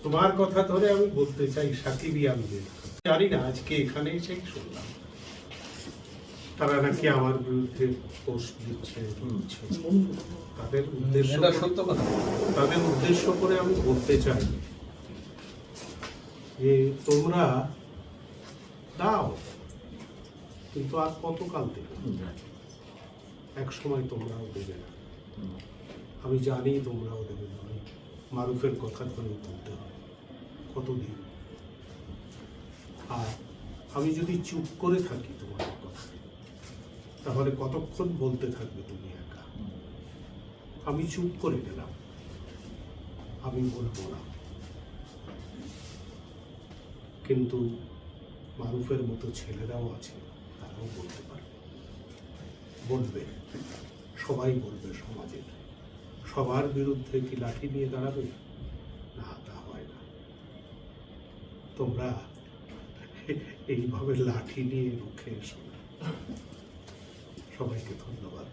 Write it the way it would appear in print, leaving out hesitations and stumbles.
তোমার কথা ধরে আমি বলতে চাই সাকিব ইয়ানদের, জানি না আজকে এখানে এসে শুনলাম তারা নাকি আমার বিরুদ্ধে পোস্ট দিচ্ছে। তাদের উদ্দেশ্য সত্য কথা। তাদের উদ্দেশ্য করে আমি বলতে চাই যে তোমরা দাও, কিন্তু আর কতকাল দেবে? এক সময় তোমরাও দেবে না। আমি জানি তোমরাও দেবে না। মারুফের কথা ধরে বলতে হবে কতদিন। আর আমি যদি চুপ করে থাকি তোমার কথা, তাহলে কতক্ষণ বলতে থাকবে তুমি একা? আমি চুপ করে গেলাম, আমি বলবো না। কিন্তু মারুফের মতো ছেলেরাও আছে, তারাও বলতে পারবে, বলবে, সবাই বলবে। সমাজের সবার বিরুদ্ধে কি লাঠি নিয়ে দাঁড়াবে? না, তা হয় না। তোমরা এইভাবে লাঠি নিয়ে রুখে এসো না। সবাইকে ধন্যবাদ।